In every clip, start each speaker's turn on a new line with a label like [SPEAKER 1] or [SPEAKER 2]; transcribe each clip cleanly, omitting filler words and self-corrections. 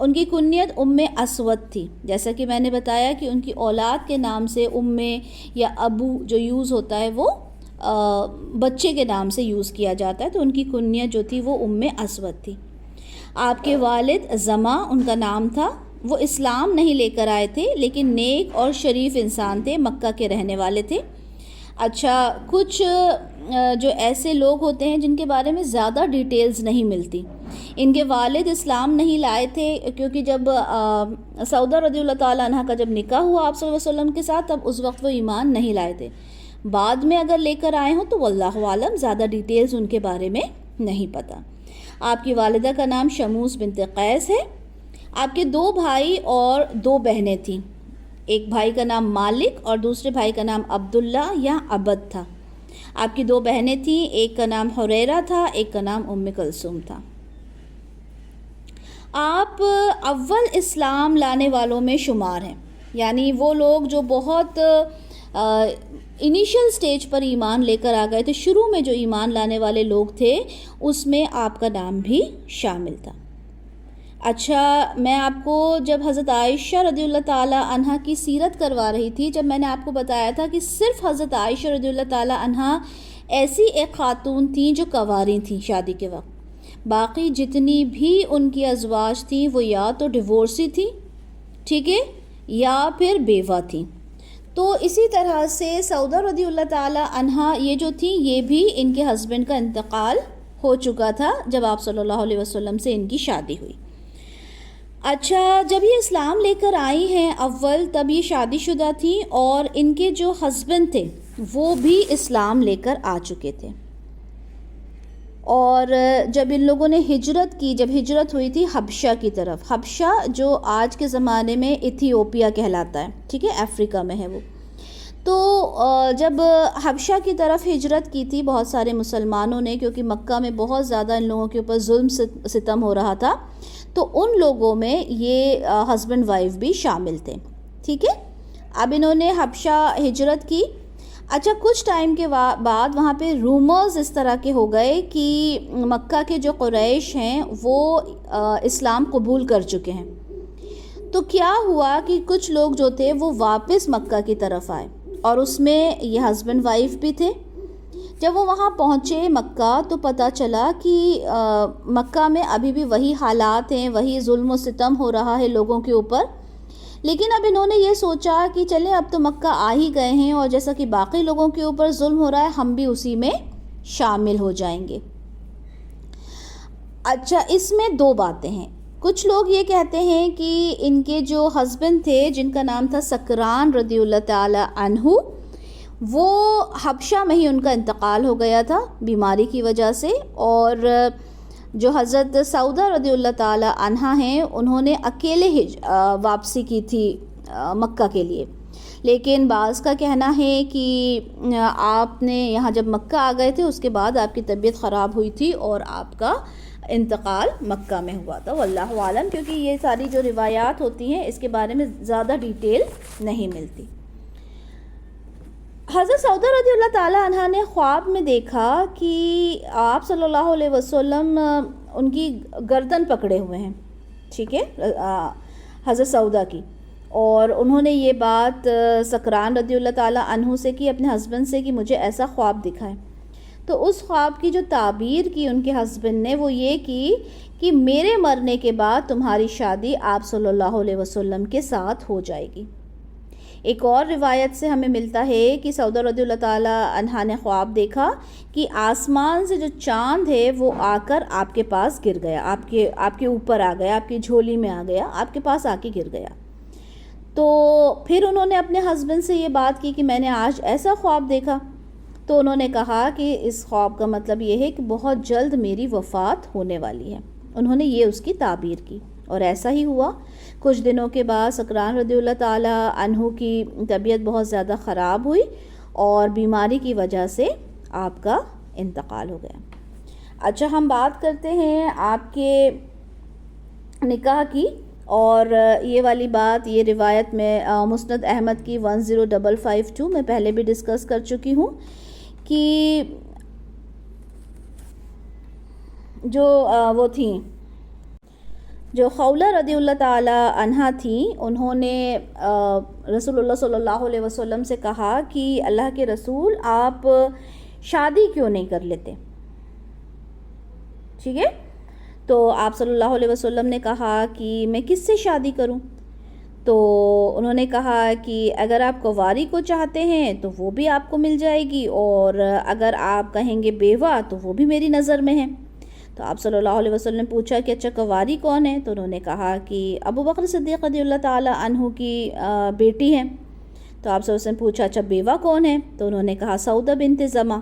[SPEAKER 1] ان کی کنیت اسود تھی. جیسا کہ میں نے بتایا کہ ان کی اولاد کے نام سے یا ابو جو یوز ہوتا ہے وہ بچے کے نام سے یوز کیا جاتا ہے, تو ان کی کنیت جو تھی وہ اسود تھی. آپ کے والد زما ان کا نام تھا. وہ اسلام نہیں لے کر آئے تھے لیکن نیک اور شریف انسان تھے, مکہ کے رہنے والے تھے. اچھا, کچھ جو ایسے لوگ ہوتے ہیں جن کے بارے میں زیادہ ڈیٹیلز نہیں ملتی. ان کے والد اسلام نہیں لائے تھے کیونکہ جب سعودہ رضی اللہ تعالیٰ عنہ کا جب نکاح ہوا آپ صلی اللہ علیہ وسلم کے ساتھ, تب اس وقت وہ ایمان نہیں لائے تھے. بعد میں اگر لے کر آئے ہوں تو واللہ عالم, زیادہ ڈیٹیلز ان کے بارے میں نہیں پتہ. آپ کی والدہ کا نام شموس بنت قیس ہے. آپ کے 2 بھائی اور 2 بہنیں تھیں. ایک بھائی کا نام مالک اور دوسرے بھائی کا نام عبداللہ یا عبد تھا. آپ کی 2 بہنیں تھیں, ایک کا نام حریرہ تھا, ایک کا نام کلثوم تھا. آپ اول اسلام لانے والوں میں شمار ہیں, یعنی وہ لوگ جو بہت انیشل سٹیج پر ایمان لے کر آ گئے تھے. شروع میں جو ایمان لانے والے لوگ تھے اس میں آپ کا نام بھی شامل تھا. اچھا, میں آپ کو جب حضرت عائشہ رضی اللہ تعالیٰ عنہ کی سیرت کروا رہی تھی, جب میں نے آپ کو بتایا تھا کہ صرف حضرت عائشہ رضی اللہ تعالیٰ عنہ ایسی ایک خاتون تھیں جو کنواری تھیں شادی کے وقت, باقی جتنی بھی ان کی ازواج تھیں وہ یا تو ڈیورسی تھیں, ٹھیک ہے, یا پھر بیوہ تھیں. تو اسی طرح سے سعودہ رضی اللہ تعالیٰ عنہ یہ جو تھیں یہ بھی ان کے ہسبینڈ کا انتقال ہو چکا تھا جب آپ صلی اللہ علیہ وسلم سے ان کی شادی ہوئی. اچھا, جب یہ اسلام لے کر آئی ہیں اول, تب یہ شادی شدہ تھیں اور ان کے جو ہسبینڈ تھے وہ بھی اسلام لے کر آ چکے تھے. اور جب ان لوگوں نے ہجرت کی, جب ہجرت ہوئی تھی حبشہ کی طرف, حبشہ جو آج کے زمانے میں ایتھیوپیا کہلاتا ہے, ٹھیک ہے, افریقہ میں ہے وہ. تو جب حبشہ کی طرف ہجرت کی تھی بہت سارے مسلمانوں نے, کیونکہ مکہ میں بہت زیادہ ان لوگوں کے اوپر ظلم ستم ہو رہا تھا, تو ان لوگوں میں یہ ہسبینڈ وائف بھی شامل تھے, ٹھیک ہے. اب انہوں نے حبشہ ہجرت کی. اچھا, کچھ ٹائم کے بعد وہاں پہ رومرز اس طرح کے ہو گئے کہ مکہ کے جو قریش ہیں وہ اسلام قبول کر چکے ہیں. تو کیا ہوا کہ کچھ لوگ جو تھے وہ واپس مکہ کی طرف آئے, اور اس میں یہ ہسبینڈ وائف بھی تھے. جب وہ وہاں پہنچے مکہ تو پتہ چلا کہ مکہ میں ابھی بھی وہی حالات ہیں, وہی ظلم و ستم ہو رہا ہے لوگوں کے اوپر. لیکن اب انہوں نے یہ سوچا کہ چلیں اب تو مکہ آ ہی گئے ہیں, اور جیسا کہ باقی لوگوں کے اوپر ظلم ہو رہا ہے ہم بھی اسی میں شامل ہو جائیں گے. اچھا, اس میں 2 باتیں ہیں. کچھ لوگ یہ کہتے ہیں کہ ان کے جو ہسبینڈ تھے جن کا نام تھا سکران رضی اللہ تعالی عنہ, وہ حبشہ میں ہی ان کا انتقال ہو گیا تھا بیماری کی وجہ سے. اور جو حضرت سعودہ رضی اللہ تعالی عنہ ہیں انہوں نے اکیلے واپسی کی تھی مکہ کے لیے. لیکن بعض کا کہنا ہے کہ آپ نے یہاں جب مکہ آ گئے تھے اس کے بعد آپ کی طبیعت خراب ہوئی تھی اور آپ کا انتقال مکہ میں ہوا تھا, واللہ عالم, کیونکہ یہ ساری جو روایات ہوتی ہیں اس کے بارے میں زیادہ ڈیٹیل نہیں ملتی. حضرت سعودہ رضی اللہ تعالیٰ عنہ نے خواب میں دیکھا کہ آپ صلی اللہ علیہ وسلم ان کی گردن پکڑے ہوئے ہیں, ٹھیک ہے, حضرت سعودہ کی. اور انہوں نے یہ بات سکران رضی اللہ تعالیٰ عنہ سے کی, اپنے ہسبینڈ سے, کہ مجھے ایسا خواب دکھا ہے. تو اس خواب کی جو تعبیر کی ان کے ہسبینڈ نے وہ یہ کی کہ میرے مرنے کے بعد تمہاری شادی آپ صلی اللہ علیہ وسلم کے ساتھ ہو جائے گی. ایک اور روایت سے ہمیں ملتا ہے کہ سعودہ رضی اللہ تعالیٰ عنہ نے خواب دیکھا کہ آسمان سے جو چاند ہے وہ آ کر آپ کے پاس گر گیا, آپ کے اوپر آ گیا, آپ کی جھولی میں آ گیا, آپ کے پاس آ کے گر گیا. تو پھر انہوں نے اپنے ہسبینڈ سے یہ بات کی کہ میں نے آج ایسا خواب دیکھا. تو انہوں نے کہا کہ اس خواب کا مطلب یہ ہے کہ بہت جلد میری وفات ہونے والی ہے. انہوں نے یہ اس کی تعبیر کی اور ایسا ہی ہوا. کچھ دنوں کے بعد سکران رضی اللہ تعالیٰ عنہ کی طبیعت بہت زیادہ خراب ہوئی اور بیماری کی وجہ سے آپ کا انتقال ہو گیا. اچھا, ہم بات کرتے ہیں آپ کے نکاح کی. اور یہ والی بات, یہ روایت میں مسند احمد کی 10552 میں پہلے بھی ڈسکس کر چکی ہوں کہ جو وہ تھیں جو خولہ رضی اللہ تعالی عنہا تھیں، انہوں نے رسول اللہ صلی اللہ علیہ وسلم سے کہا کہ اللہ کے رسول آپ شادی کیوں نہیں کر لیتے؟ ٹھیک ہے، تو آپ صلی اللہ علیہ وسلم نے کہا کہ میں کس سے شادی کروں؟ تو انہوں نے کہا کہ اگر آپ کنواری کو چاہتے ہیں تو وہ بھی آپ کو مل جائے گی، اور اگر آپ کہیں گے بیوہ تو وہ بھی میری نظر میں ہے۔ تو آپ صلی اللہ علیہ وسلم نے پوچھا کہ اچھا کنواری کون ہے؟ تو انہوں نے کہا کہ ابو بکر صدیق رضی اللہ تعالی عنہ کی بیٹی ہے۔ تو آپ صلی اللہ علیہ وسلم نے پوچھا اچھا بیوہ کون ہے؟ تو انہوں نے کہا سعودہ بنت زمع،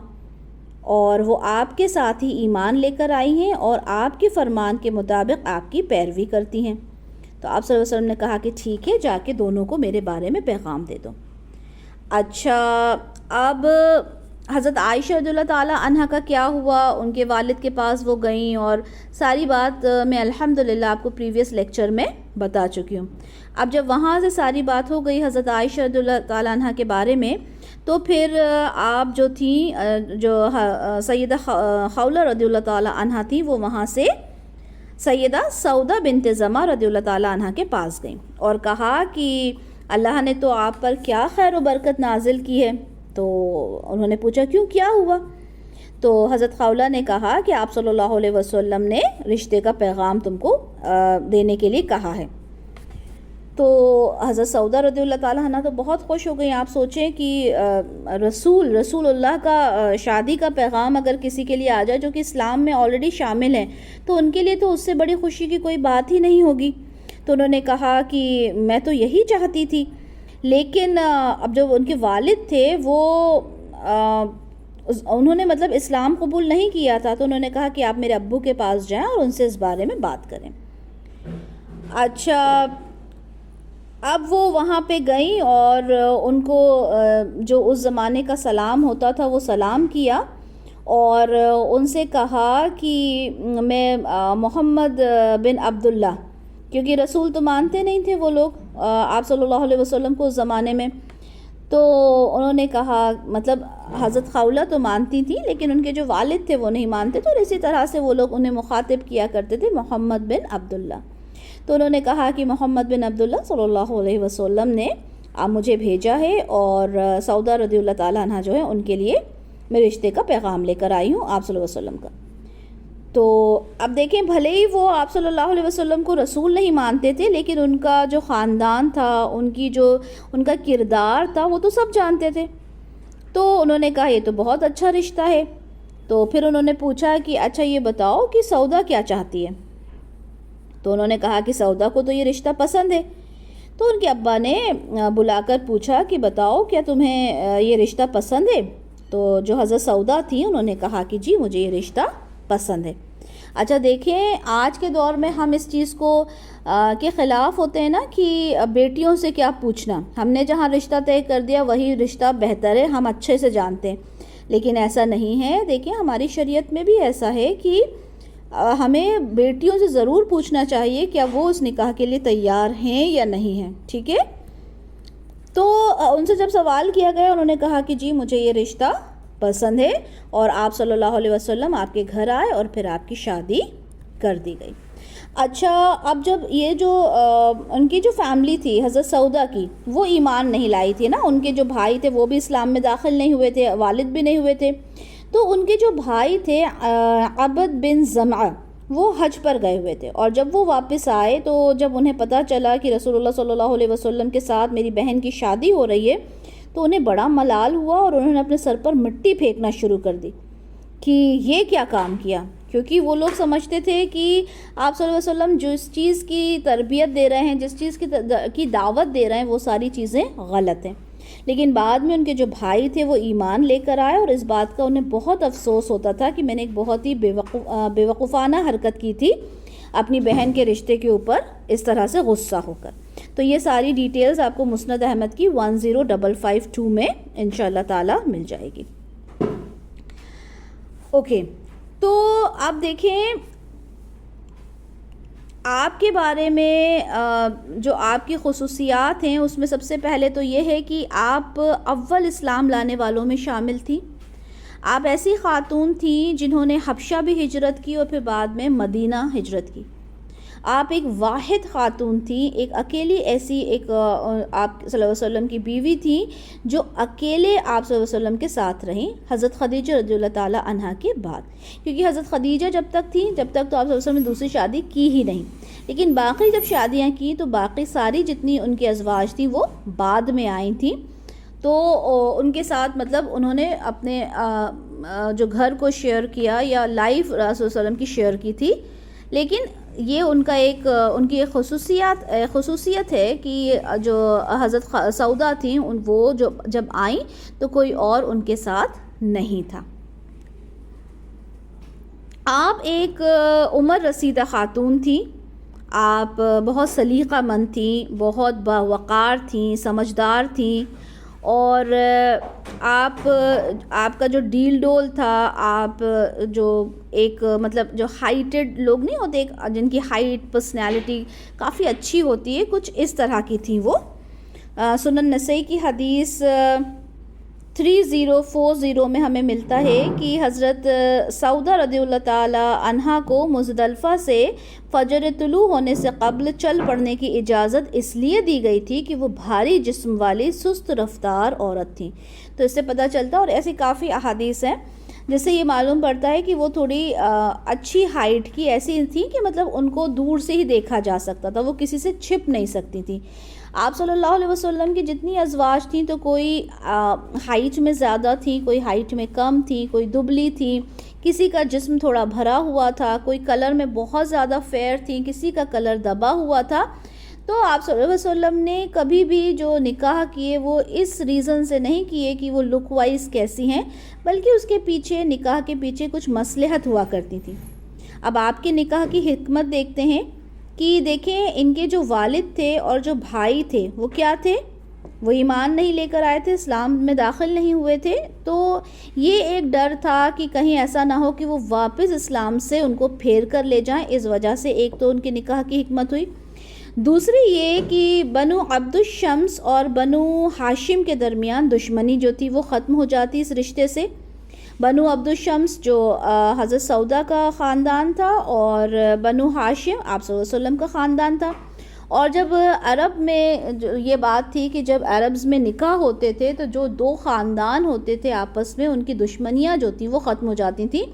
[SPEAKER 1] اور وہ آپ کے ساتھ ہی ایمان لے کر آئی ہیں اور آپ کے فرمان کے مطابق آپ کی پیروی کرتی ہیں۔ تو آپ صلی اللہ علیہ وسلم نے کہا کہ ٹھیک ہے، جا کے دونوں کو میرے بارے میں پیغام دے دو۔ اچھا، اب حضرت عائشہ رضی اللہ تعالیٰ عنہ کا کیا ہوا؟ ان کے والد کے پاس وہ گئیں، اور ساری بات میں الحمدللہ آپ کو پریویس لیکچر میں بتا چکی ہوں۔ اب جب وہاں سے ساری بات ہو گئی حضرت عائشہ رضی اللہ تعالیٰ عنہ کے بارے میں، تو پھر آپ جو تھیں، جو سیدہ خولہ رضی اللہ تعالیٰ عنہ تھیں، وہ وہاں سے سیدہ سعودہ بنت زمع رضی اللہ تعالیٰ عنہ کے پاس گئیں اور کہا کہ اللہ نے تو آپ پر کیا خیر و برکت نازل کی ہے۔ تو انہوں نے پوچھا کیوں، کیا ہوا؟ تو حضرت خولہ نے کہا کہ آپ صلی اللہ علیہ وسلم نے رشتے کا پیغام تم کو دینے کے لیے کہا ہے۔ تو حضرت سعودہ رضی اللہ تعالیٰ عنہ تو بہت خوش ہو گئی۔ آپ سوچیں کہ رسول اللہ کا شادی کا پیغام اگر کسی کے لیے آ جائے جو کہ اسلام میں آلریڈی شامل ہیں، تو ان کے لیے تو اس سے بڑی خوشی کی کوئی بات ہی نہیں ہوگی۔ تو انہوں نے کہا کہ میں تو یہی چاہتی تھی، لیکن اب جو ان کے والد تھے وہ انہوں نے مطلب اسلام قبول نہیں کیا تھا، تو انہوں نے کہا کہ آپ میرے ابو کے پاس جائیں اور ان سے اس بارے میں بات کریں۔ اچھا، اب وہ وہاں پہ گئیں اور ان کو جو اس زمانے کا سلام ہوتا تھا وہ سلام کیا، اور ان سے کہا کہ میں محمد بن عبداللہ، کیونکہ رسول تو مانتے نہیں تھے وہ لوگ آپ صلی اللہ علیہ وسلم کو اس زمانے میں۔ تو انہوں نے کہا، مطلب حضرت خولہ تو مانتی تھیں لیکن ان کے جو والد تھے وہ نہیں مانتے، تو اسی طرح سے وہ لوگ انہیں مخاطب کیا کرتے تھے محمد بن عبداللہ۔ تو انہوں نے کہا کہ محمد بن عبداللہ صلی اللہ علیہ وسلم نے آپ مجھے بھیجا ہے، اور سعودہ رضی اللہ تعالیٰ عنہ جو ہے ان کے لیے میں رشتے کا پیغام لے کر آئی ہوں آپ صلی اللہ علیہ وسلم کا۔ تو اب دیکھیں، بھلے ہی وہ آپ صلی اللہ علیہ وسلم کو رسول نہیں مانتے تھے، لیکن ان کا جو خاندان تھا، ان کا کردار تھا، وہ تو سب جانتے تھے۔ تو انہوں نے کہا یہ تو بہت اچھا رشتہ ہے۔ تو پھر انہوں نے پوچھا کہ اچھا یہ بتاؤ کہ سعودہ کیا چاہتی ہے؟ تو انہوں نے کہا کہ سعودہ کو تو یہ رشتہ پسند ہے۔ تو ان کے ابا نے بلا کر پوچھا کہ بتاؤ کیا تمہیں یہ رشتہ پسند ہے؟ تو جو حضرت سعودہ تھی انہوں نے کہا کہ جی مجھے یہ رشتہ پسند ہے۔ اچھا دیکھیں، آج کے دور میں ہم اس چیز کو کے خلاف ہوتے ہیں نا کہ بیٹیوں سے کیا پوچھنا، ہم نے جہاں رشتہ طے کر دیا وہی رشتہ بہتر ہے، ہم اچھے سے جانتے ہیں، لیکن ایسا نہیں ہے۔ دیکھیں ہماری شریعت میں بھی ایسا ہے کہ ہمیں بیٹیوں سے ضرور پوچھنا چاہیے کیا وہ اس نکاح کے لیے تیار ہیں یا نہیں ہیں، ٹھیک ہے؟ تو ان سے جب سوال کیا گیا انہوں نے کہا کہ جی مجھے یہ رشتہ پسند ہے، اور آپ صلی اللہ علیہ وسلم آپ کے گھر آئے اور پھر آپ کی شادی کر دی گئی۔ اچھا، اب جب یہ جو ان کی جو فیملی تھی حضرت سعودہ کی، وہ ایمان نہیں لائی تھی نا، ان کے جو بھائی تھے وہ بھی اسلام میں داخل نہیں ہوئے تھے، والد بھی نہیں ہوئے تھے، تو ان کے جو بھائی تھے عبد بن زمعہ وہ حج پر گئے ہوئے تھے، اور جب وہ واپس آئے تو جب انہیں پتہ چلا کہ رسول اللہ صلی اللہ علیہ وسلم کے ساتھ میری بہن کی شادی ہو رہی ہے، تو انہیں بڑا ملال ہوا اور انہوں نے اپنے سر پر مٹی پھینکنا شروع کر دی کہ یہ کیا کام کیا، کیونکہ وہ لوگ سمجھتے تھے کہ آپ صلی اللہ علیہ وسلم جس چیز کی تربیت دے رہے ہیں، جس چیز کی دعوت دے رہے ہیں، وہ ساری چیزیں غلط ہیں۔ لیکن بعد میں ان کے جو بھائی تھے وہ ایمان لے کر آئے، اور اس بات کا انہیں بہت افسوس ہوتا تھا کہ میں نے ایک بہت ہی بے وقوفانہ حرکت کی تھی اپنی بہن کے رشتے کے اوپر اس طرح سے غصہ ہو کر۔ تو یہ ساری ڈیٹیلز آپ کو مسند احمد کی 10552 میں انشاءاللہ تعالی مل جائے گی۔ اوکے، تو آپ دیکھیں آپ کے بارے میں جو آپ کی خصوصیات ہیں اس میں سب سے پہلے تو یہ ہے کہ آپ اول اسلام لانے والوں میں شامل تھی۔ آپ ایسی خاتون تھیں جنہوں نے حبشہ بھی ہجرت کی اور پھر بعد میں مدینہ ہجرت کی۔ آپ ایک واحد خاتون تھیں، ایک اکیلی ایسی ایک آپ صلی اللہ علیہ وسلم کی بیوی تھیں جو اکیلے آپ صلی اللہ علیہ وسلم کے ساتھ رہیں حضرت خدیجہ رضی اللہ تعالیٰ عنہا کے بعد، کیونکہ حضرت خدیجہ جب تک تھیں جب تک تو آپ صلی اللہ علیہ وسلم نے دوسری شادی کی ہی نہیں، لیکن باقی جب شادیاں کی تو باقی ساری جتنی ان کے ازواج تھیں وہ بعد میں آئی تھیں، تو ان کے ساتھ مطلب انہوں نے اپنے جو گھر کو شیئر کیا یا لائف رسول صلی اللہ علیہ وسلم کی شیئر کی تھی، لیکن یہ ان کا ایک ان کی ایک خصوصیت ہے کہ جو حضرت سودا تھیں وہ جب آئیں تو کوئی اور ان کے ساتھ نہیں تھا۔ آپ ایک عمر رسیدہ خاتون تھیں، آپ بہت سلیقہ مند تھیں، بہت باوقار تھیں، سمجھدار تھیں، اور آپ کا جو ڈیل ڈول تھا، آپ جو ایک مطلب جو ہائٹڈ لوگ نہیں ہوتے جن کی ہائٹ پرسنالٹی کافی اچھی ہوتی ہے، کچھ اس طرح کی تھیں وہ۔ سنن نسائی کی حدیث 3040 میں ہمیں ملتا ہے کہ حضرت سودا رضی اللہ تعالی عنہا کو مزدلفہ سے فجر طلوع ہونے سے قبل چل پڑنے کی اجازت اس لیے دی گئی تھی کہ وہ بھاری جسم والی سست رفتار عورت تھیں۔ تو اس سے پتہ چلتا، اور ایسی کافی احادیث ہیں جس سے یہ معلوم پڑتا ہے کہ وہ تھوڑی اچھی ہائٹ کی ایسی تھیں کہ مطلب ان کو دور سے ہی دیکھا جا سکتا تھا، وہ کسی سے چھپ نہیں سکتی تھیں۔ آپ صلی اللہ علیہ وسلم کی جتنی ازواج تھیں تو کوئی ہائٹ میں زیادہ تھیں، کوئی ہائٹ میں کم تھیں، کوئی دبلی تھیں، کسی کا جسم تھوڑا بھرا ہوا تھا، کوئی کلر میں بہت زیادہ فیئر تھیں، کسی کا کلر دبا ہوا تھا۔ تو آپ صلی اللہ علیہ وسلم نے کبھی بھی جو نکاح کیے وہ اس ریزن سے نہیں کیے کہ وہ لک وائز کیسی ہیں، بلکہ اس کے پیچھے نکاح کے پیچھے کچھ مصلحت ہوا کرتی تھی۔ اب آپ کے نکاح کی حکمت دیکھتے ہیں کہ دیکھیں ان کے جو والد تھے اور جو بھائی تھے وہ کیا تھے، وہ ایمان نہیں لے کر آئے تھے، اسلام میں داخل نہیں ہوئے تھے، تو یہ ایک ڈر تھا کہ کہیں ایسا نہ ہو کہ وہ واپس اسلام سے ان کو پھیر کر لے جائیں۔ اس وجہ سے ایک تو ان کے نکاح کی حکمت ہوئی، دوسری یہ کہ بنو عبد الشمس اور بنو ہاشم کے درمیان دشمنی جو تھی وہ ختم ہو جاتی اس رشتے سے۔ بنو عبد الشمس جو حضرت سودا کا خاندان تھا، اور بنو ہاشم آپ صلی اللہ علیہ وسلم کا خاندان تھا۔ اور جب عرب میں یہ بات تھی کہ جب عربز میں نکاح ہوتے تھے تو جو دو خاندان ہوتے تھے آپس میں ان کی دشمنیاں جو تھیں وہ ختم ہو جاتی تھیں،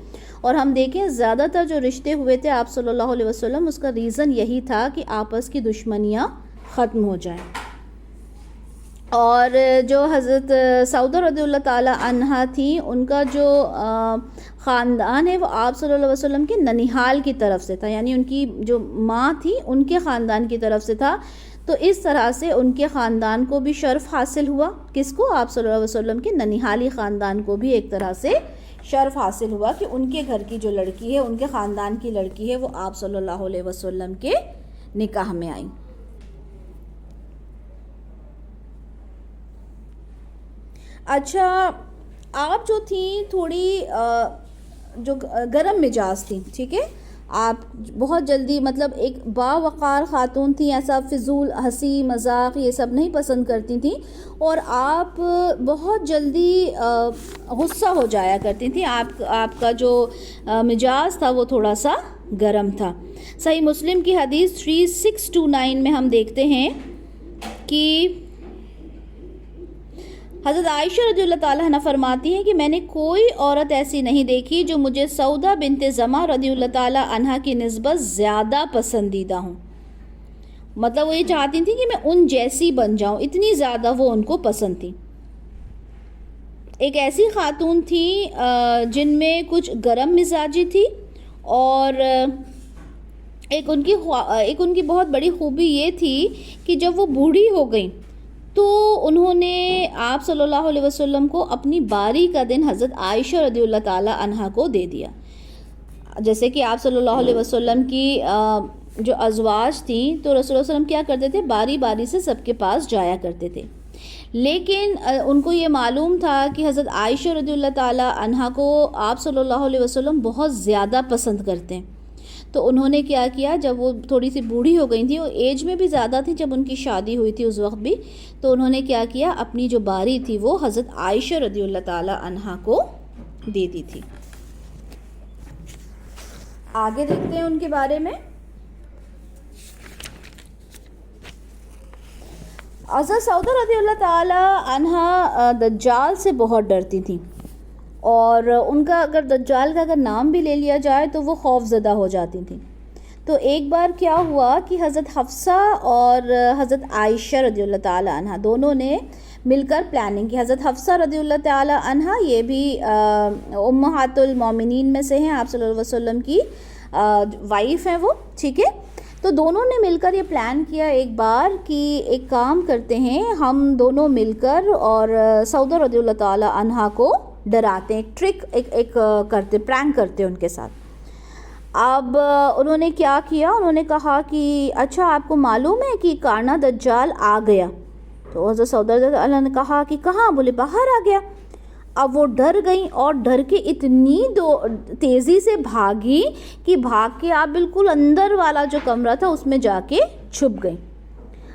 [SPEAKER 1] اور ہم دیکھیں زیادہ تر جو رشتے ہوئے تھے آپ صلی اللہ علیہ وسلم اس کا ریزن یہی تھا کہ آپس کی دشمنیاں ختم ہو جائیں۔ اور جو حضرت سودا رضی اللہ تعالی عنہا تھیں ان کا جو خاندان ہے وہ آپ صلی اللہ علیہ وسلم کے ننیحال کی طرف سے تھا، یعنی ان کی جو ماں تھی ان کے خاندان کی طرف سے تھا، تو اس طرح سے ان کے خاندان کو بھی شرف حاصل ہوا۔ کس کو؟ آپ صلی اللہ علیہ وسلم کے ننیحالی خاندان کو بھی ایک طرح سے شرف حاصل ہوا کہ ان کے گھر کی جو لڑکی ہے، ان کے خاندان کی لڑکی ہے، وہ آپ صلی اللہ علیہ وسلم کے نکاح میں آئیں۔ اچھا، آپ جو تھیں تھوڑی جو گرم مزاج تھیں، ٹھیک ہے، آپ بہت جلدی مطلب ایک باوقار خاتون تھیں، ایسا فضول ہنسی مذاق یہ سب نہیں پسند کرتی تھیں، اور آپ بہت جلدی غصہ ہو جایا کرتی تھیں، آپ کا جو مزاج تھا وہ تھوڑا سا گرم تھا۔ صحیح مسلم کی حدیث 3629 میں ہم دیکھتے ہیں کہ حضرت عائشہ رضی اللہ تعالیٰ عنہ فرماتی ہیں کہ میں نے کوئی عورت ایسی نہیں دیکھی جو مجھے سودا بنت زمع رضی اللہ تعالیٰ عنہ کی نسبت زیادہ پسندیدہ ہوں، مطلب وہ یہ چاہتی تھیں کہ میں ان جیسی بن جاؤں، اتنی زیادہ وہ ان کو پسند تھی۔ ایک ایسی خاتون تھی جن میں کچھ گرم مزاجی تھی، اور ایک ان کی بہت بڑی خوبی یہ تھی کہ جب وہ بوڑھی ہو گئیں تو انہوں نے آپ صلی اللہ علیہ وسلم کو اپنی باری کا دن حضرت عائشہ رضی اللہ تعالی عنہا کو دے دیا۔ جیسے کہ آپ صلی اللہ علیہ وسلم کی جو ازواج تھیں تو رسول اللہ صلی اللہ علیہ وسلم کیا کرتے تھے، باری باری سے سب کے پاس جایا کرتے تھے، لیکن ان کو یہ معلوم تھا کہ حضرت عائشہ رضی اللہ تعالی عنہا کو آپ صلی اللہ علیہ وسلم بہت زیادہ پسند کرتے ہیں، تو انہوں نے کیا کیا، جب وہ تھوڑی سی بوڑھی ہو گئی تھیں، وہ ایج میں بھی زیادہ تھی جب ان کی شادی ہوئی تھی اس وقت بھی، تو انہوں نے کیا کیا، اپنی جو باری تھی وہ حضرت عائشہ رضی اللہ تعالی عنہا کو دے دی تھی۔ آگے دیکھتے ہیں ان کے بارے میں۔ حضرت سعودہ رضی اللہ تعالی عنہا دجال سے بہت ڈرتی تھیں، اور ان کا اگر دجال کا اگر نام بھی لے لیا جائے تو وہ خوف زدہ ہو جاتی تھیں۔ تو ایک بار کیا ہوا کہ حضرت حفصہ اور حضرت عائشہ رضی اللہ تعالی عنہ دونوں نے مل کر پلاننگ کی۔ حضرت حفصہ رضی اللہ تعالی عنہ یہ بھی امہات المومنین میں سے ہیں، آپ صلی اللہ علیہ وسلم کی وائف ہیں وہ، ٹھیک ہے۔ تو دونوں نے مل کر یہ پلان کیا ایک بار کہ ایک کام کرتے ہیں ہم دونوں مل کر اور سعودہ رضی اللہ تعالی عنہ کو ڈراتے ہیں، ایک ٹرک ایک کرتے، پرینک کرتے ان کے ساتھ۔ اب انہوں نے کیا کیا، انہوں نے کہا کہ اچھا آپ کو معلوم ہے کہ کانا دجال آ گیا؟ تو حضرت سعودہ رضی اللہ عنہ نے کہا کہ کہاں؟ بولے باہر آ گیا۔ اب وہ ڈر گئیں اور ڈر کے اتنی تیزی سے بھاگی کہ بھاگ کے آپ بالکل اندر والا جو کمرہ تھا اس میں جا کے چھپ گئیں۔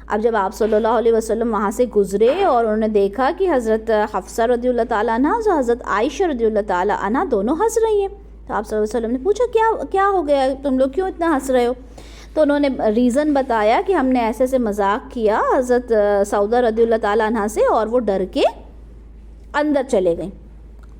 [SPEAKER 1] اب جب آپ صلی اللہ علیہ وسلم وہاں سے گزرے اور انہوں نے دیکھا کہ حضرت حفصہ رضی اللہ تعالیٰ عنہ اور حضرت عائشہ رضی اللہ تعالیٰ عنہ دونوں ہنس رہی ہیں، تو آپ صلی اللہ علیہ وسلم نے پوچھا کیا ہو گیا، تم لوگ کیوں اتنا ہنس رہے ہو؟ تو انہوں نے ریزن بتایا کہ ہم نے ایسے سے مذاق کیا حضرت سعودہ رضی اللہ تعالیٰ عنہ سے، اور وہ ڈر کے اندر چلے گئیں۔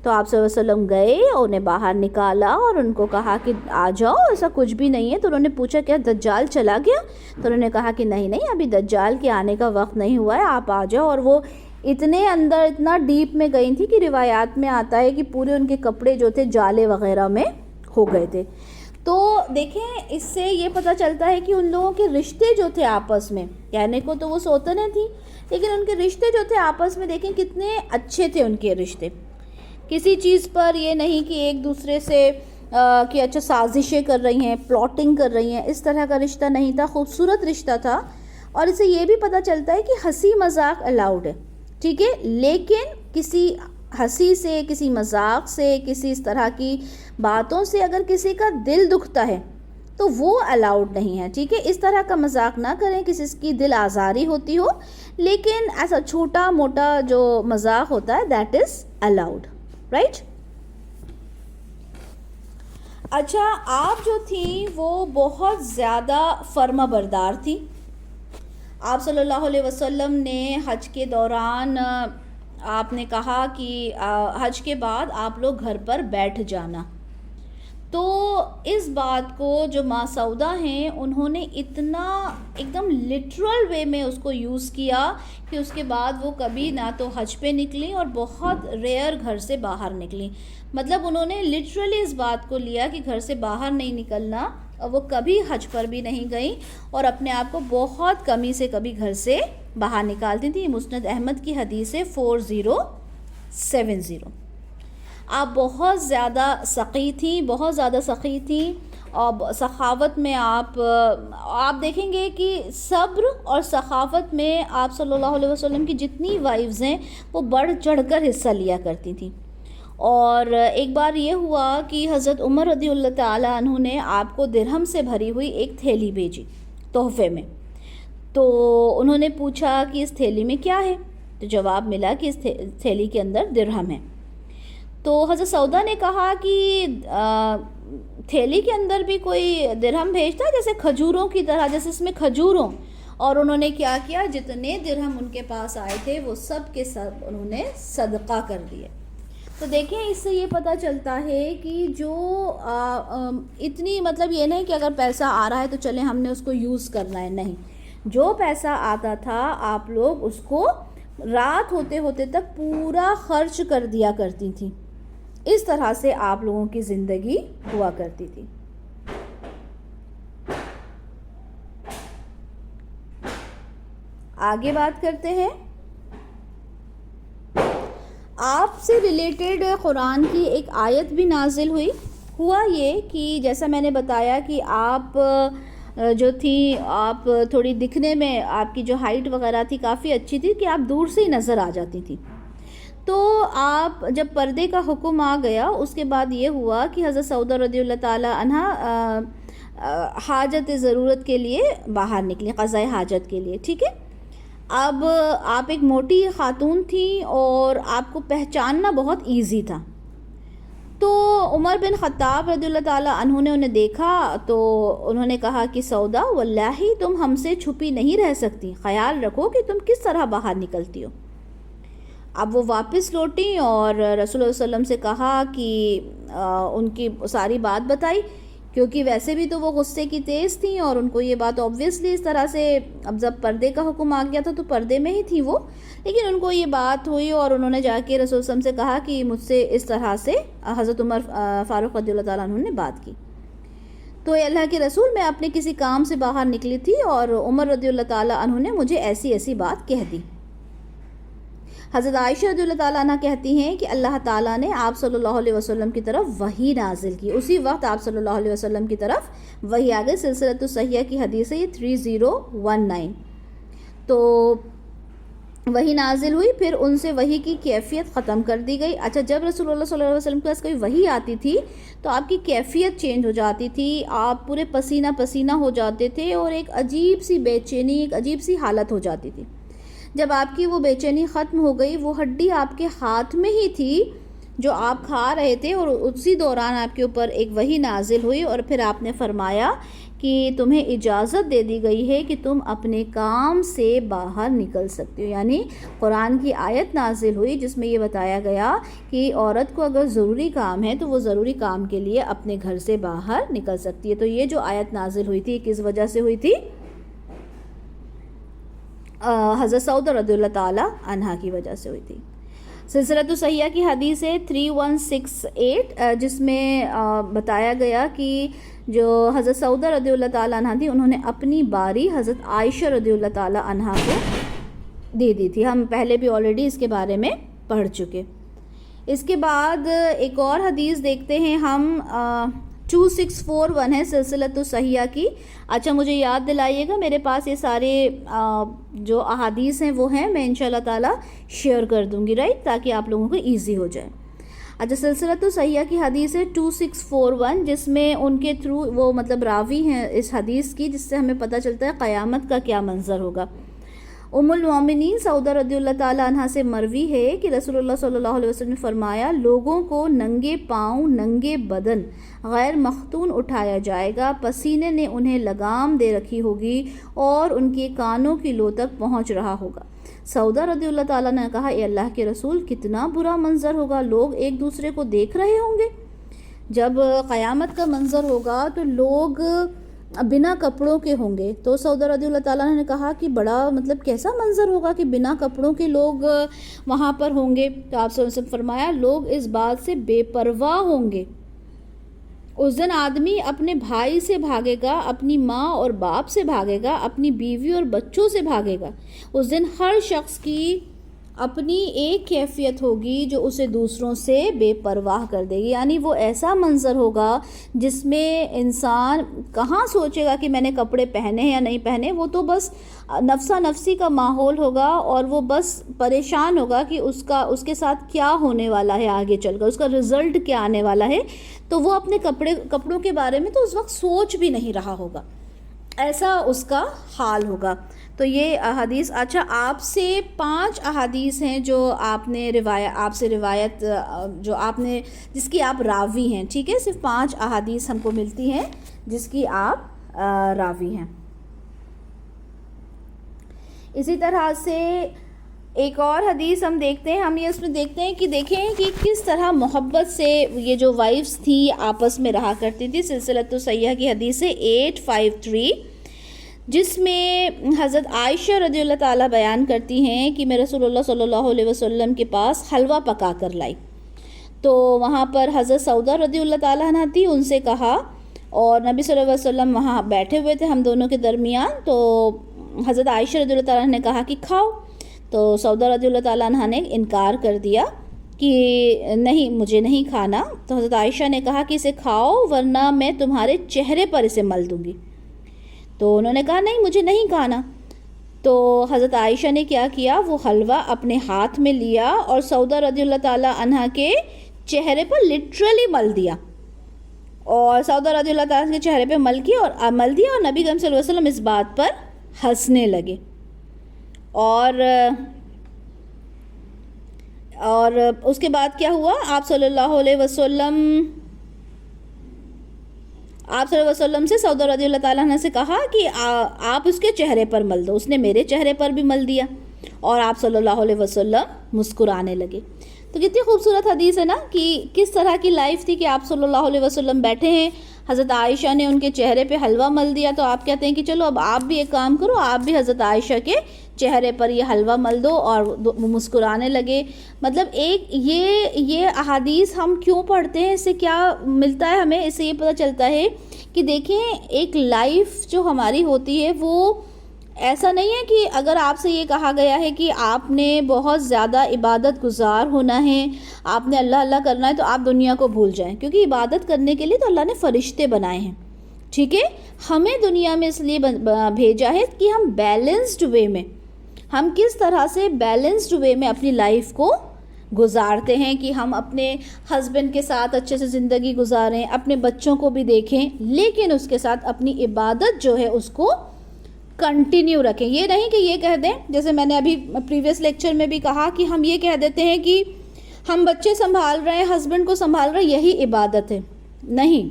[SPEAKER 1] تو آپ صلی اللہ علیہ وسلم گئے، انہیں باہر نکالا اور ان کو کہا کہ آ جاؤ، ایسا کچھ بھی نہیں ہے۔ تو انہوں نے پوچھا کیا دجال چلا گیا؟ تو انہوں نے کہا کہ نہیں ابھی دجال کے آنے کا وقت نہیں ہوا ہے، آپ آ جاؤ۔ اور وہ اتنے اندر اتنا ڈیپ میں گئی تھی کہ روایات میں آتا ہے کہ پورے ان کے کپڑے جو تھے جالے وغیرہ میں ہو گئے تھے۔ تو دیکھیں اس سے یہ پتہ چلتا ہے کہ ان لوگوں کے رشتے جو تھے آپس میں، کہنے کو تو وہ سوتنیں تھیں لیکن ان کے رشتے جو تھے آپس میں دیکھیں کتنے اچھے تھے ان کے رشتے۔ کسی چیز پر یہ نہیں کہ ایک دوسرے سے کہ اچھا سازشیں کر رہی ہیں، پلاٹنگ کر رہی ہیں، اس طرح کا رشتہ نہیں تھا، خوبصورت رشتہ تھا۔ اور اس سے یہ بھی پتہ چلتا ہے کہ ہنسی مذاق الاؤڈ ہے، ٹھیک ہے، لیکن کسی ہنسی سے، کسی مذاق سے، کسی اس طرح کی باتوں سے اگر کسی کا دل دکھتا ہے تو وہ الاؤڈ نہیں ہے، ٹھیک ہے۔ اس طرح کا مذاق نہ کریں کسی کی دل آزاری ہوتی ہو، لیکن ایسا چھوٹا موٹا جو مذاق ہوتا ہے دیٹ از الاؤڈ، رائٹ۔ اچھا آپ جو تھیں وہ بہت زیادہ فرما بردار تھیں۔ آپ صلی اللہ علیہ وسلم نے حج کے دوران آپ نے کہا کہ حج کے بعد آپ لوگ گھر پر بیٹھ جانا، تو اس بات کو جو ماں سعودہ ہیں انہوں نے اتنا ایک دم لٹرل وے میں اس کو یوز کیا کہ اس کے بعد وہ کبھی نہ تو حج پہ نکلیں اور بہت ریئر گھر سے باہر نکلیں۔ مطلب انہوں نے لٹرلی اس بات کو لیا کہ گھر سے باہر نہیں نکلنا، اور وہ کبھی حج پر بھی نہیں گئیں اور اپنے آپ کو بہت کمی سے کبھی گھر سے باہر نکالتی تھیں۔ مسند احمد کی حدیث ہے 4070۔ آپ بہت زیادہ سخی تھیں، بہت زیادہ سخی تھیں، اور سخاوت میں آپ دیکھیں گے کہ صبر اور سخاوت میں آپ صلی اللہ علیہ وسلم کی جتنی وائفز ہیں وہ بڑھ چڑھ کر حصہ لیا کرتی تھیں۔ اور ایک بار یہ ہوا کہ حضرت عمر رضی اللہ تعالیٰ عنہ نے آپ کو درہم سے بھری ہوئی ایک تھیلی بھیجی تحفے میں، تو انہوں نے پوچھا کہ اس تھیلی میں کیا ہے؟ تو جواب ملا کہ اس تھیلی کے اندر درہم ہے۔ تو حضرت سعودہ نے کہا کہ تھیلی کے اندر بھی کوئی درہم بھیجتا ہے جیسے کھجوروں کی طرح، جیسے اس میں کھجوروں، اور انہوں نے کیا کیا، جتنے درہم ان کے پاس آئے تھے وہ سب کے سب انہوں نے صدقہ کر دیے۔ تو دیکھیں اس سے یہ پتہ چلتا ہے کہ جو اتنی مطلب یہ نہیں کہ اگر پیسہ آ رہا ہے تو چلیں ہم نے اس کو یوز کرنا ہے، نہیں، جو پیسہ آتا تھا آپ لوگ اس کو رات ہوتے ہوتے تک پورا خرچ کر دیا کرتی تھیں۔ اس طرح سے آپ لوگوں کی زندگی ہوا کرتی تھی۔ آگے بات کرتے ہیں، آپ سے ریلیٹڈ قرآن کی ایک آیت بھی نازل ہوئی۔ ہوا یہ کہ جیسا میں نے بتایا کہ آپ جو تھی، آپ تھوڑی دکھنے میں آپ کی جو ہائٹ وغیرہ تھی کافی اچھی تھی کہ آپ دور سے ہی نظر آ جاتی تھی۔ تو آپ جب پردے کا حکم آ گیا اس کے بعد یہ ہوا کہ حضرت سعودہ رضی اللہ تعالیٰ عنہ حاجت ضرورت کے لیے باہر نکلی، قضاء حاجت کے لیے، ٹھیک ہے۔ اب آپ ایک موٹی خاتون تھیں اور آپ کو پہچاننا بہت ایزی تھا، تو عمر بن خطاب رضی اللہ تعالیٰ عنہ نے انہیں دیکھا تو انہوں نے کہا کہ سودا واللہ تم ہم سے چھپی نہیں رہ سکتی، خیال رکھو کہ تم کس طرح باہر نکلتی ہو۔ اب وہ واپس لوٹیں اور رسول اللہ صلی اللہ علیہ وسلم سے کہا کہ ان کی ساری بات بتائی، کیونکہ ویسے بھی تو وہ غصے کی تیز تھیں اور ان کو یہ بات آبویسلی اس طرح سے، اب جب پردے کا حکم آ گیا تھا تو پردے میں ہی تھیں وہ، لیکن ان کو یہ بات ہوئی اور انہوں نے جا کے رسول اللہ علیہ وسلم سے کہا کہ مجھ سے اس طرح سے حضرت عمر فاروق رضی اللہ تعالیٰ عنہ نے بات کی۔ تو اے اللہ کے رسول، میں اپنے کسی کام سے باہر نکلی تھی اور عمر رضی اللہ تعالیٰ عنہ نے مجھے ایسی ایسی بات کہہ دی۔ حضرت عائشہ رضی اللہ تعالیٰ عنہ کہتی ہیں کہ اللہ تعالیٰ نے آپ صلی اللہ علیہ وسلم کی طرف وحی نازل کی، اسی وقت آپ صلی اللہ علیہ وسلم کی طرف وحی آ گئی۔ سلسلۃ الصحیحہ کی حدیث ہے یہ 3019۔ تو وحی نازل ہوئی، پھر ان سے وحی کی کیفیت ختم کر دی گئی۔ اچھا، جب رسول اللہ صلی اللہ علیہ وسلم کے پاس کوئی وحی آتی تھی تو آپ کی کیفیت چینج ہو جاتی تھی، آپ پورے پسینہ پسینہ ہو جاتے تھے اور ایک عجیب سی بے چینی، ایک عجیب سی حالت ہو جاتی تھی۔ جب آپ کی وہ بے چینی ختم ہو گئی، وہ ہڈی آپ کے ہاتھ میں ہی تھی جو آپ کھا رہے تھے، اور اسی دوران آپ کے اوپر ایک وحی نازل ہوئی اور پھر آپ نے فرمایا کہ تمہیں اجازت دے دی گئی ہے کہ تم اپنے کام سے باہر نکل سکتے ہو، یعنی قرآن کی آیت نازل ہوئی جس میں یہ بتایا گیا کہ عورت کو اگر ضروری کام ہے تو وہ ضروری کام کے لیے اپنے گھر سے باہر نکل سکتی ہے۔ تو یہ جو آیت نازل ہوئی تھی کس وجہ سے ہوئی تھی؟ حضرت سعودہ رضی اللہ تعالیٰ عنہ کی وجہ سے ہوئی تھی۔ سلسلۃ الصحیحہ کی حدیث ہے 3168، جس میں بتایا گیا کہ جو حضرت سعودہ رضی اللہ تعالیٰ عنہ تھی، انہوں نے اپنی باری حضرت عائشہ رضی اللہ تعالیٰ عنہ کو دے دی تھی۔ ہم پہلے بھی آلریڈی اس کے بارے میں پڑھ چکے۔ اس کے بعد ایک اور حدیث دیکھتے ہیں ہم، 2641 ہے سلسلۃ الصحیحہ کی۔ اچھا، مجھے یاد دلائیے گا، میرے پاس یہ سارے جو احادیث ہیں وہ ہیں، میں انشاءاللہ تعالیٰ شیئر کر دوں گی، رائٹ، تاکہ آپ لوگوں کو ایزی ہو جائے۔ اچھا، سلسلۃ الصحیحہ کی حدیث ہے 2641، جس میں ان کے تھرو وہ مطلب راوی ہیں اس حدیث کی، جس سے ہمیں پتہ چلتا ہے قیامت کا کیا منظر ہوگا۔ ام المومنین سعودہ رضی اللہ تعالیٰ عنہ سے مروی ہے کہ رسول اللہ صلی اللہ علیہ وسلم نے فرمایا، لوگوں کو ننگے پاؤں، ننگے بدن، غیر مختون اٹھایا جائے گا، پسینے نے انہیں لگام دے رکھی ہوگی اور ان کے کانوں کی لو تک پہنچ رہا ہوگا۔ سعودہ رضی اللہ تعالیٰ نے کہا، اے اللہ کے رسول، کتنا برا منظر ہوگا، لوگ ایک دوسرے کو دیکھ رہے ہوں گے۔ جب قیامت کا منظر ہوگا تو لوگ بنا کپڑوں کے ہوں گے۔ تو سعودہ رضی اللہ تعالیٰ نے کہا کہ بڑا مطلب کیسا منظر ہوگا کہ بنا کپڑوں کے لوگ وہاں پر ہوں گے۔ تو آپ صلی اللہ علیہ وسلم فرمایا، لوگ اس بات سے بے پرواہ ہوں گے۔ اس دن آدمی اپنے بھائی سے بھاگے گا، اپنی ماں اور باپ سے بھاگے گا، اپنی بیوی اور بچوں سے بھاگے گا۔ اس دن ہر شخص کی اپنی ایک کیفیت ہوگی جو اسے دوسروں سے بے پرواہ کر دے گی، یعنی وہ ایسا منظر ہوگا جس میں انسان کہاں سوچے گا کہ میں نے کپڑے پہنے ہیں یا نہیں پہنے، وہ تو بس نفسا نفسی کا ماحول ہوگا اور وہ بس پریشان ہوگا کہ اس کے ساتھ کیا ہونے والا ہے آگے چل کر، اس کا رزلٹ کیا آنے والا ہے۔ تو وہ اپنے کپڑوں کے بارے میں تو اس وقت سوچ بھی نہیں رہا ہوگا، ایسا اس کا حال ہوگا۔ تو یہ احادیث، اچھا، آپ سے 5 احادیث ہیں جو آپ سے روایت جو آپ نے، جس کی آپ راوی ہیں، ٹھیک ہے، صرف 5 احادیث ہم کو ملتی ہیں جس کی آپ راوی ہیں۔ اسی طرح سے ایک اور حدیث ہم دیکھتے ہیں، ہم یہ اس میں دیکھتے ہیں کہ دیکھیں کہ کس طرح محبت سے یہ جو وائفز تھیں آپس میں رہا کرتی تھی۔ سلسلۃ الصحیحہ کی حدیث ہے 853، جس میں حضرت عائشہ رضی اللہ تعالیٰ بیان کرتی ہیں کہ میں رسول اللہ صلی اللہ علیہ وسلم کے پاس حلوہ پکا کر لائی، تو وہاں پر حضرت سعودہ رضی اللہ تعالیٰ عنہ تھی، ان سے کہا، اور نبی صلی اللہ علیہ وسلم وہاں بیٹھے ہوئے تھے ہم دونوں کے درمیان، تو حضرت عائشہ رضی اللہ تعالیٰ عنہ نے کہا کہ کھاؤ، تو سعودہ رضی اللہ تعالیٰ عنہ نے انکار کر دیا کہ نہیں، مجھے نہیں کھانا۔ تو حضرت عائشہ نے کہا کہ اسے کھاؤ ورنہ میں تمہارے چہرے پر اسے مل دوں گی۔ تو انہوں نے کہا نہیں، مجھے نہیں کھانا۔ تو حضرت عائشہ نے کیا کیا، وہ حلوہ اپنے ہاتھ میں لیا اور سعودہ رضی اللہ تعالیٰ عنہ کے چہرے پر لٹرلی مل دیا، اور سعودہ رضی اللہ تعالیٰ کے چہرے پہ مل دیا، اور نبی کریم صلی اللہ علیہ وسلم اس بات پر ہنسنے لگے۔ اور اور اس کے بعد کیا ہوا، آپ صلی اللہ علیہ وسلم سے سودا رضی اللہ تعالیٰ عنہ سے کہا کہ آپ اس کے چہرے پر مل دو. اس نے میرے چہرے پر بھی مل دیا اور آپ صلی اللہ علیہ وسلم مسکرانے لگے. تو کتنی خوبصورت حدیث ہے نا کہ کس طرح کی لائف تھی کہ آپ صلی اللہ علیہ وسلم بیٹھے ہیں، حضرت عائشہ نے ان کے چہرے پہ حلوہ مل دیا، تو آپ کہتے ہیں کہ چلو اب آپ بھی ایک کام کرو، آپ بھی حضرت عائشہ کے چہرے پر یہ حلوہ مل دو، اور مسکرانے لگے. مطلب ایک یہ احادیث ہم کیوں پڑھتے ہیں، اس سے کیا ملتا ہے ہمیں، اس سے یہ پتہ چلتا ہے کہ دیکھیں ایک لائف جو ہماری ہوتی ہے وہ ایسا نہیں ہے کہ اگر آپ سے یہ کہا گیا ہے کہ آپ نے بہت زیادہ عبادت گزار ہونا ہے، آپ نے اللہ اللہ کرنا ہے، تو آپ دنیا کو بھول جائیں، کیونکہ عبادت کرنے کے لیے تو اللہ نے فرشتے بنائے ہیں. ٹھیک ہے، ہمیں دنیا میں اس لیے بھیجا ہے کہ ہم بیلنسڈ وے میں، ہم کس طرح سے بیلنسڈ وے میں اپنی لائف کو گزارتے ہیں، کہ ہم اپنے ہسبینڈ کے ساتھ اچھے سے زندگی گزاریں، اپنے بچوں کو بھی دیکھیں، لیکن اس کے ساتھ اپنی عبادت جو ہے اس کو کنٹینیو رکھیں. یہ نہیں کہ یہ کہہ دیں، جیسے میں نے ابھی پریویس لیکچر میں بھی کہا کہ ہم یہ کہہ دیتے ہیں کہ ہم بچے سنبھال رہے ہیں، ہسبینڈ کو سنبھال رہے ہیں، یہی عبادت ہے. نہیں،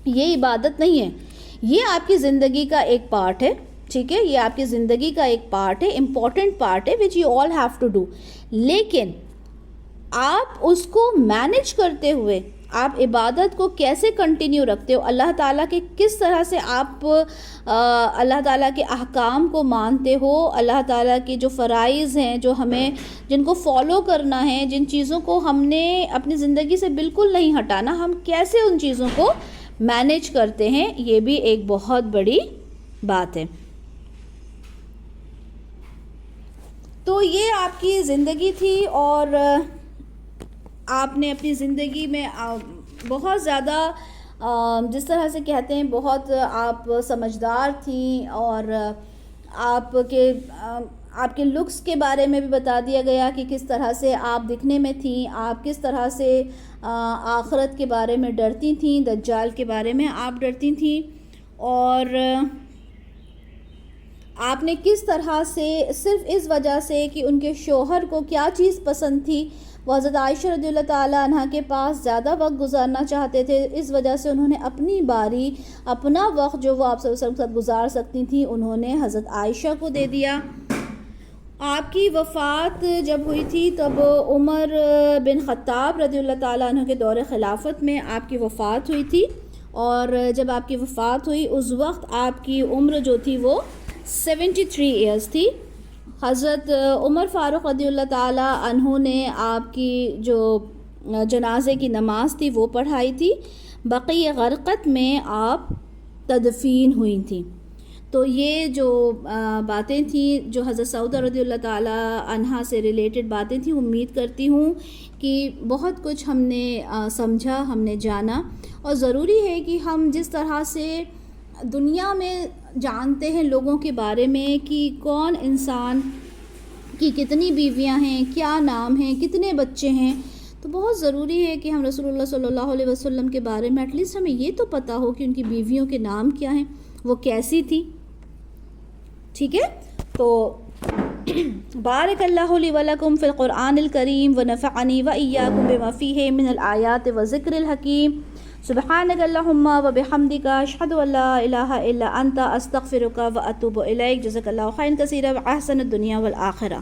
[SPEAKER 1] یہ عبادت نہیں ہے، یہ آپ کی زندگی کا ایک پارٹ ہے. ٹھیک ہے، یہ آپ کی زندگی کا ایک پارٹ ہے، امپورٹنٹ پارٹ ہے، which you all have to do. لیکن آپ اس کو مینیج کرتے ہوئے آپ عبادت کو کیسے کنٹینیو رکھتے ہو، اللہ تعالیٰ کے کس طرح سے آپ اللہ تعالیٰ کے احکام کو مانتے ہو، اللہ تعالیٰ کے جو فرائض ہیں جو ہمیں جن کو فالو کرنا ہے، جن چیزوں کو ہم نے اپنی زندگی سے بالکل نہیں ہٹانا، ہم کیسے ان چیزوں کو مینیج کرتے ہیں، یہ بھی ایک بہت بڑی بات ہے. تو یہ آپ کی زندگی تھی، اور آپ نے اپنی زندگی میں بہت زیادہ جس طرح سے کہتے ہیں بہت آپ سمجھدار تھیں، اور آپ کے لکس کے بارے میں بھی بتا دیا گیا کہ کس طرح سے آپ دکھنے میں تھیں، آپ کس طرح سے آخرت کے بارے میں ڈرتی تھیں، دجال کے بارے میں آپ ڈرتی تھیں، اور آپ نے کس طرح سے صرف اس وجہ سے کہ ان کے شوہر کو کیا چیز پسند تھی، وہ حضرت عائشہ رضی اللہ تعالیٰ عنہ کے پاس زیادہ وقت گزارنا چاہتے تھے، اس وجہ سے انہوں نے اپنی باری، اپنا وقت جو وہ آپ صلی اللہ علیہ وسلم کے ساتھ گزار سکتی تھیں، انہوں نے حضرت عائشہ کو دے دیا. آپ کی وفات جب ہوئی تھی تب عمر بن خطاب رضی اللہ تعالیٰ عنہ کے دور خلافت میں آپ کی وفات ہوئی تھی، اور جب آپ کی وفات ہوئی اس وقت آپ کی عمر جو تھی وہ 73 ایئرز تھی. حضرت عمر فاروق رضی اللہ تعالیٰ عنہ نے آپ کی جو جنازے کی نماز تھی وہ پڑھائی تھی. بقیع غرقت میں آپ تدفین ہوئی تھیں. تو یہ جو باتیں تھیں جو حضرت سعودہ رضی اللہ تعالیٰ عنہا سے ریلیٹڈ باتیں تھیں، امید کرتی ہوں کہ بہت کچھ ہم نے سمجھا، ہم نے جانا. اور ضروری ہے کہ ہم جس طرح سے دنیا میں جانتے ہیں لوگوں کے بارے میں کہ کون انسان کی کتنی بیویاں ہیں، کیا نام ہیں، کتنے بچے ہیں، تو بہت ضروری ہے کہ ہم رسول اللہ صلی اللہ علیہ وسلم کے بارے میں ایٹ لیسٹ ہمیں یہ تو پتہ ہو کہ ان کی بیویوں کے نام کیا ہیں، وہ کیسی تھی. ٹھیک ہے، تو بارک اللہ لی ولکم فی القرآن الکریم ونفعنی وإیاکم بما فیہ من الآیات وذکر الحکیم. سبحانک اللہم وبحمدک اشہد ان لا الہ الا انت استغفرک واتوب الیک. جزاک اللہ خیرا کثیرا واحسن الدنیا والآخرہ.